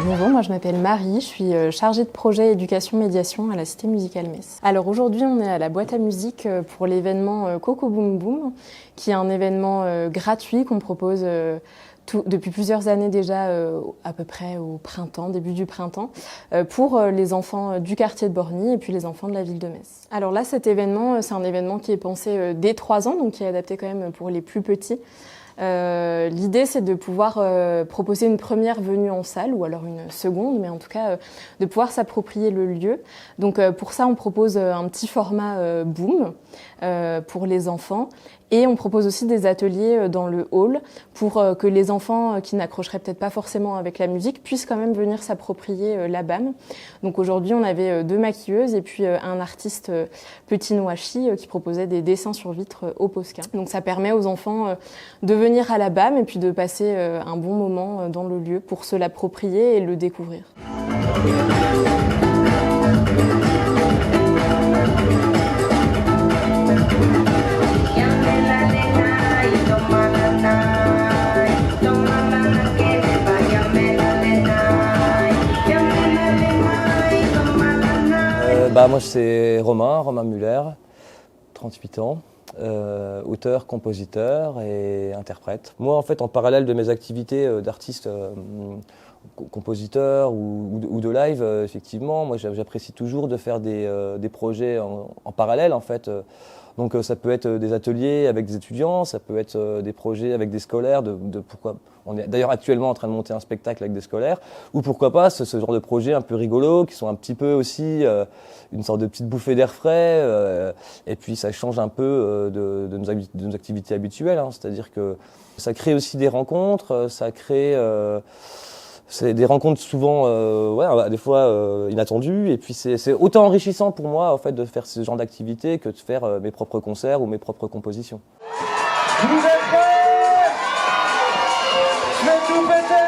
Bonjour, moi je m'appelle Marie, je suis chargée de projet éducation-médiation à la Cité musicale Metz. Alors aujourd'hui on est à la boîte à musique pour l'événement Coco Boom Boom, qui est un événement gratuit qu'on propose depuis plusieurs années déjà, à peu près au printemps, début du printemps, pour les enfants du quartier de Borny et puis les enfants de la ville de Metz. Alors là cet événement, c'est un événement qui est pensé dès 3 ans, donc qui est adapté quand même pour les plus petits. L'idée c'est de pouvoir proposer une première venue en salle ou alors une seconde, mais en tout cas de pouvoir s'approprier le lieu. Donc pour ça on propose un petit format boom pour les enfants et on propose aussi des ateliers dans le hall pour que les enfants qui n'accrocheraient peut-être pas forcément avec la musique puissent quand même venir s'approprier la BAM. Donc aujourd'hui on avait 2 maquilleuses et puis un artiste Petit Noachi qui proposait des dessins sur vitre au Posca. Donc ça permet aux enfants de venir à la BAM et puis de passer un bon moment dans le lieu pour se l'approprier et le découvrir. Moi c'est Romain Muller, 38 ans, auteur, compositeur et interprète. Moi en fait en parallèle de mes activités d'artiste compositeur ou de live, effectivement, moi j'apprécie toujours de faire des projets en parallèle en fait. Donc ça peut être des ateliers avec des étudiants, ça peut être des projets avec des scolaires, pourquoi on est d'ailleurs actuellement en train de monter un spectacle avec des scolaires, ou pourquoi pas ce genre de projets un peu rigolos, qui sont un petit peu aussi une sorte de petite bouffée d'air frais, et puis ça change un peu de nos activités habituelles, hein, c'est-à-dire que ça crée aussi des rencontres, ça crée... c'est des rencontres souvent, des fois inattendues, et puis c'est autant enrichissant pour moi en fait de faire ce genre d'activité que de faire mes propres concerts ou mes propres compositions. Vous êtes prêts? Je vais tout péter!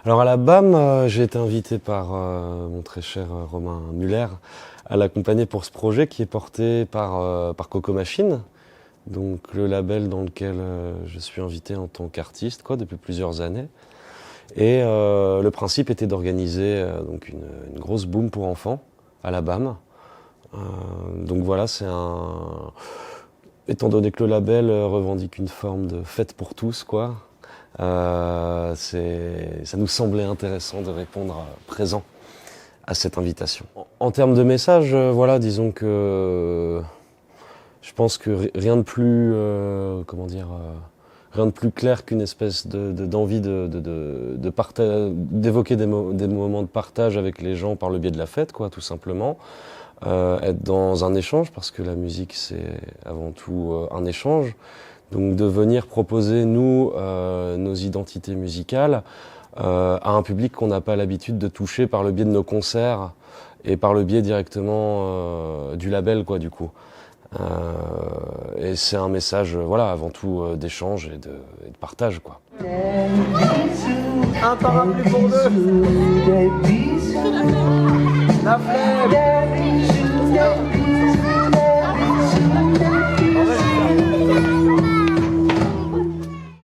Alors à la BAM, j'ai été invité par mon très cher Romain Muller à l'accompagner pour ce projet qui est porté par Coco Machine, donc le label dans lequel je suis invité en tant qu'artiste depuis plusieurs années. Et le principe était d'organiser donc une grosse boom pour enfants à la BAM. Donc voilà, étant donné que le label revendique une forme de fête pour tous, ça nous semblait intéressant de répondre présent à cette invitation. En termes de message, disons que je pense que rien de plus, rien de plus clair qu'une espèce d'envie d'évoquer des moments de partage avec les gens par le biais de la fête, tout simplement. Être dans un échange, parce que la musique c'est avant tout un échange. Donc de venir proposer, nous, nos identités musicales à un public qu'on n'a pas l'habitude de toucher par le biais de nos concerts et par le biais directement du label, du coup. Et c'est un message, avant tout, d'échange et de partage, Un parapluie pour 2. La flemme.